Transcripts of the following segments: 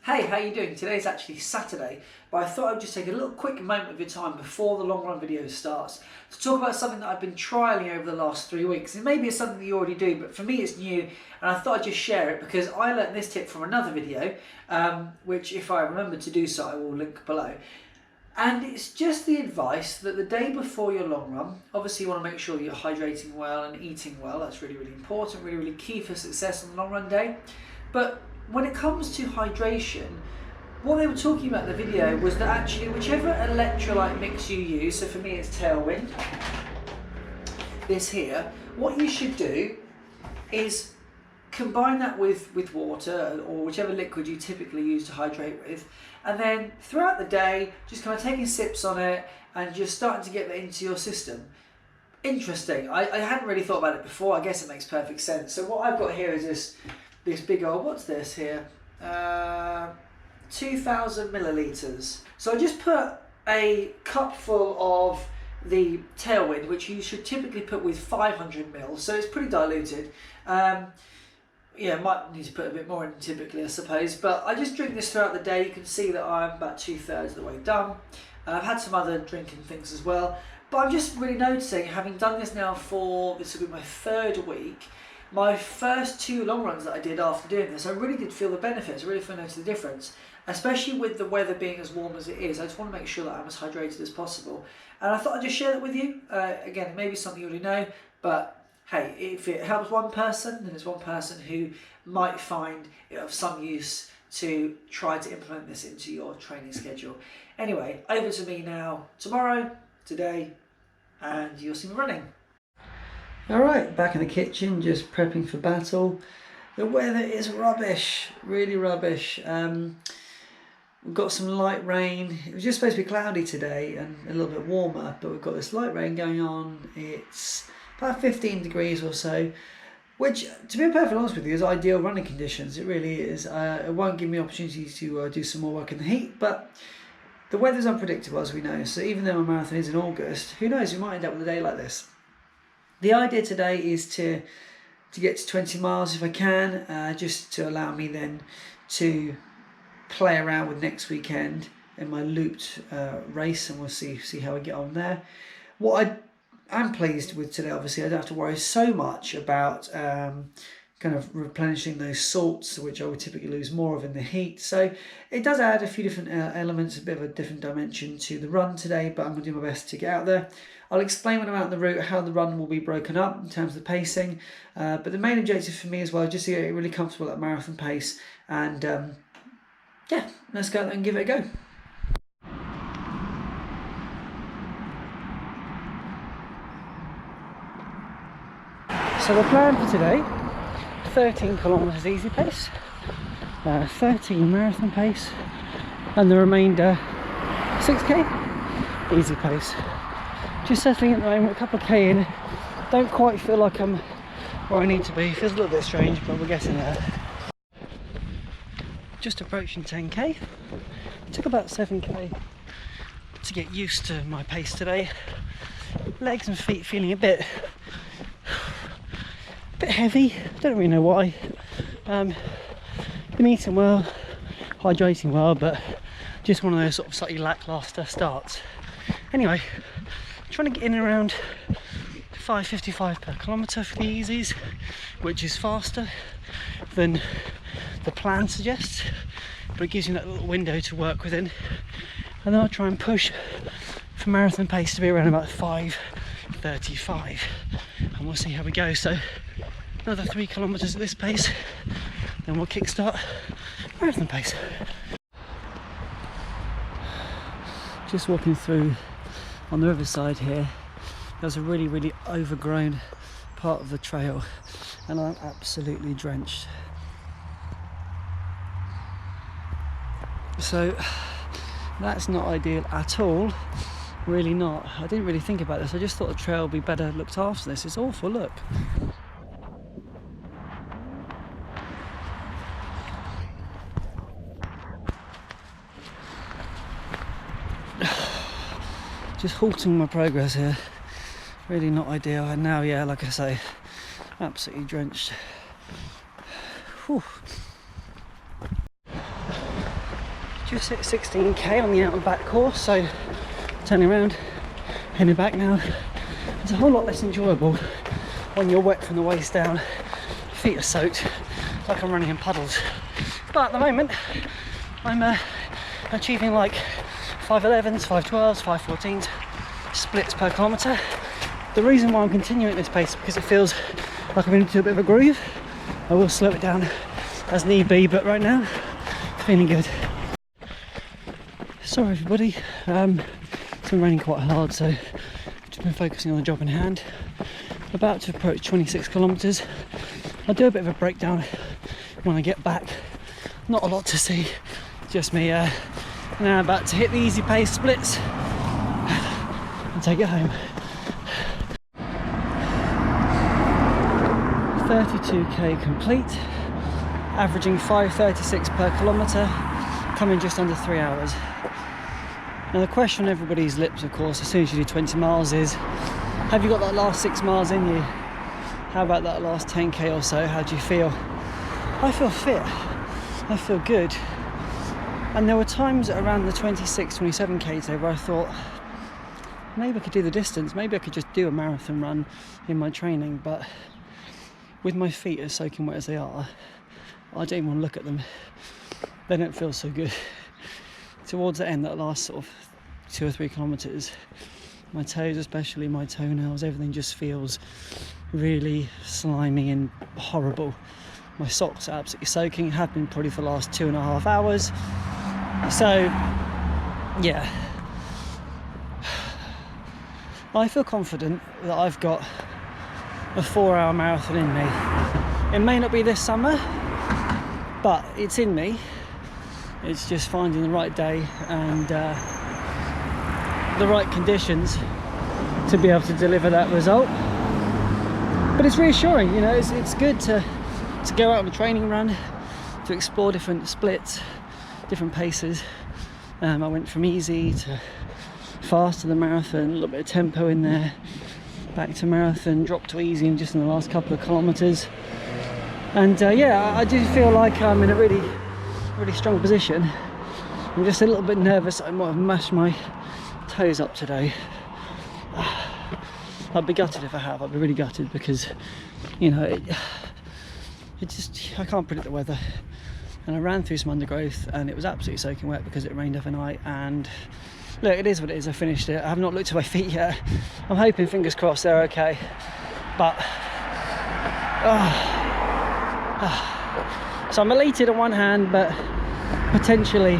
Hey, how you doing? Today's actually Saturday, but I thought I'd just take a little quick moment of your time before the long run video starts to talk about something that I've been trialling over the last 3 weeks. And maybe it's something that you already do, but for me it's new, and I thought I'd just share it because I learned this tip from another video, which if I remember to do so, I will link below. And it's just the advice that the day before your long run, obviously you want to make sure you're hydrating well and eating well. That's really, really important, really, really key for success on the long run day. But when it comes to hydration, what they were talking about in the video was that actually whichever electrolyte mix you use, so for me it's Tailwind, this here, what you should do is combine that with water or whichever liquid you typically use to hydrate with, and then throughout the day just kind of taking sips on it and just starting to get that into your system. Interesting. I hadn't really thought about it before. I guess it makes perfect sense. So what I've got here is this big old, what's this here? 2,000 millilitres. So I just put a cupful of the Tailwind, which you should typically put with 500 ml, so it's pretty diluted. Yeah, might need to put a bit more in typically, I suppose, but I just drink this throughout the day. You can see that I'm about 2/3 of the way done. I've had some other drinking things as well, but I'm just really noticing, having done this now for, this will be my 3rd week, my first 2 long runs that I did after doing this, I really did feel the benefits. I really noticed the difference, especially with the weather being as warm as it is. I just want to make sure that I'm as hydrated as possible, and I thought I'd just share that with you. Again, it may be something you already know, but hey, if it helps one person, then it's one person who might find it of some use to try to implement this into your training schedule. Anyway, over to me now tomorrow, today, and you'll see me running. Alright, back in the kitchen, just prepping for battle. The weather is rubbish, really rubbish. We've got some light rain. It was just supposed to be cloudy today and a little bit warmer, but we've got this light rain going on. It's about 15 degrees or so, which, to be perfectly honest with you, is ideal running conditions. It really is. It won't give me opportunities to do some more work in the heat, but the weather's unpredictable, as we know. So even though my marathon is in August, who knows, we might end up with a day like this. The idea today is to get to 20 miles if I can, just to allow me then to play around with next weekend in my looped race, and we'll see how we get on there. What I'm pleased with today, obviously, I don't have to worry so much about kind of replenishing those salts, which I would typically lose more of in the heat. So it does add a few different elements, a bit of a different dimension to the run today, but I'm going to do my best to get out there. I'll explain when I'm out on the route how the run will be broken up in terms of the pacing, but the main objective for me as well is just to get really comfortable at marathon pace, and yeah, let's go out there and give it a go. So the plan for today, 13 kilometres easy pace, 13 marathon pace, and the remainder 6k easy pace. Just settling at the moment, a couple of k in. Don't quite feel like I'm where I need to be. Feels a little bit strange, but we're getting there. Just approaching 10k. It took about 7k to get used to my pace today. Legs and feet feeling a bit heavy. Don't really know why. Been eating well, hydrating well, but just one of those sort of slightly lackluster starts. Anyway, trying to get in around 5:55 per kilometre for the easies, which is faster than the plan suggests, but it gives you that little window to work within. And then I'll try and push for marathon pace to be around about 5:35, and we'll see how we go. So another 3 kilometres at this pace, then we'll kickstart marathon pace. Just walking through on the riverside here. There's a really overgrown part of the trail, and I'm absolutely drenched. So that's not ideal at all, really not. I didn't really think about this. I just thought the trail would be better looked after this. It's awful, look. Just halting my progress here, really not ideal. And now, yeah, like I say, absolutely drenched. Whew. just hit 16k on the out and back course, so turning around, heading back now. It's a whole lot less enjoyable when you're wet from the waist down, feet are soaked, like I'm running in puddles. But at the moment, I'm achieving like 5.11s, 5.12s, 5.14s splits per kilometre. The reason why I'm continuing at this pace is because it feels like I'm into a bit of a groove. I will slow it down as need be, but right now, feeling good. Sorry everybody, it's been raining quite hard, so I've just been focusing on the job in hand. About to approach 26 kilometres. I'll do a bit of a breakdown when I get back. Not a lot to see, just me now about to hit the easy pace splits and take it home. 32k complete, averaging 5.36 per kilometre, coming just under 3 hours. Now the question on everybody's lips, of course, as soon as you do 20 miles is, have you got that last 6 miles in you? How about that last 10k or so? How do you feel? I feel fit, I feel good. And there were times around the 26, 27k today where I thought, maybe I could do the distance, maybe I could just do a marathon run in my training, but with my feet as soaking wet as they are, I don't even want to look at them. They don't feel so good. Towards the end, that last sort of 2 or 3 kilometres, my toes, especially my toenails, everything just feels really slimy and horrible. My socks are absolutely soaking, have been probably for the last 2.5 hours. So, yeah. I feel confident that I've got a 4-hour marathon in me. It may not be this summer, but it's in me. It's just finding the right day and the right conditions to be able to deliver that result. But it's reassuring, you know, it's good to go out on a training run, to explore different splits, different paces. I went from easy to fast to the marathon, a little bit of tempo in there, back to marathon, dropped to easy in just in the last couple of kilometres. And yeah, I do feel like I'm in a really strong position. I'm just a little bit nervous. I might have mashed my toes up today. I'd be gutted if I have. I'd be really gutted because, you know, it just, I can't predict the weather. And I ran through some undergrowth and it was absolutely soaking wet because it rained overnight. And look, it is what it is. I finished it. I have not looked at my feet yet. I'm hoping, fingers crossed, they're okay. But so I'm elated on one hand, but potentially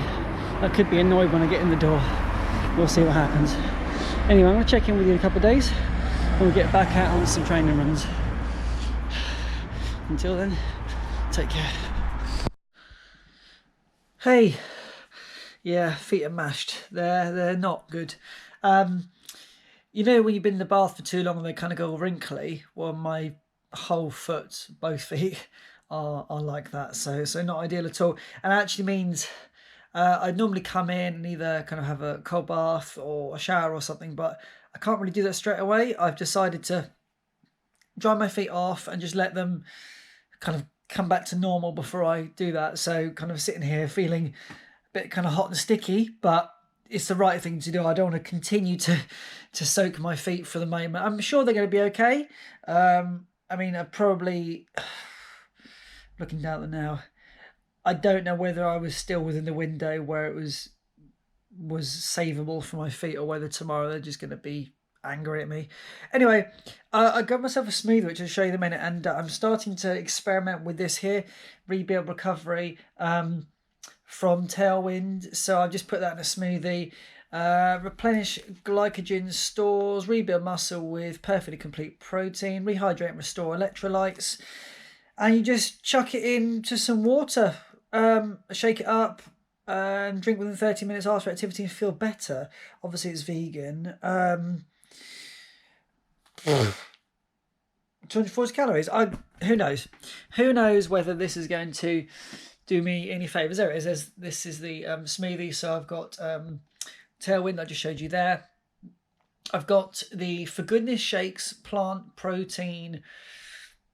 I could be annoyed when I get in the door. We'll see what happens. Anyway, I'm going to check in with you in a couple of days and we'll get back out on some training runs. Until then, take care. Hey, yeah, feet are mashed. They're not good. You know when you've been in the bath for too long and they kind of go all wrinkly? Well, my whole foot, both feet, are like that. So not ideal at all. And it actually means I'd normally come in and either kind of have a cold bath or a shower or something, but I can't really do that straight away. I've decided to dry my feet off and just let them kind of come back to normal before I do that. So kind of sitting here feeling a bit kind of hot and sticky, but it's the right thing to do. I don't want to continue to soak my feet for the moment. I'm sure they're going to be okay. I mean, I probably, looking down at them now, I don't know whether I was still within the window where it was savable for my feet, or whether tomorrow they're just going to be angry at me. Anyway, I got myself a smoothie, which I'll show you in a minute, and I'm starting to experiment with this here, Rebuild Recovery from Tailwind. So I've just put that in a smoothie. Replenish glycogen stores, rebuild muscle with perfectly complete protein, rehydrate and restore electrolytes, and you just chuck it into some water, shake it up, and drink within 30 minutes after activity and feel better. Obviously it's vegan. 240 calories. Who knows whether this is going to do me any favors. There it is. This is the smoothie. So I've got Tailwind, I just showed you there. I've got the For Goodness Shakes plant protein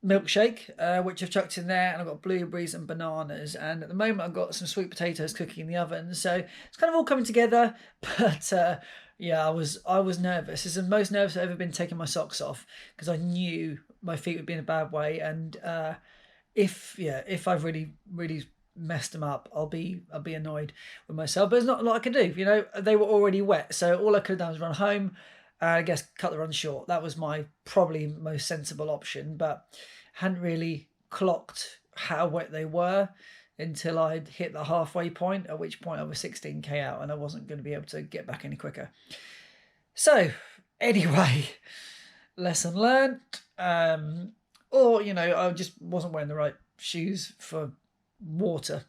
milkshake, which I've chucked in there, and I've got blueberries and bananas, and at the moment I've got some sweet potatoes cooking in the oven, so it's kind of all coming together. But yeah, I was nervous. It's the most nervous I've ever been taking my socks off, because I knew my feet would be in a bad way, and if I've really messed them up, I'll be annoyed with myself. But there's not a lot I can do. You know, they were already wet, so all I could have done was run home. I guess cut the run short. That was my probably most sensible option, but hadn't really clocked how wet they were until I'd hit the halfway point, at which point I was 16k out and I wasn't going to be able to get back any quicker. So anyway, lesson learned. Or, you know, I just wasn't wearing the right shoes for water.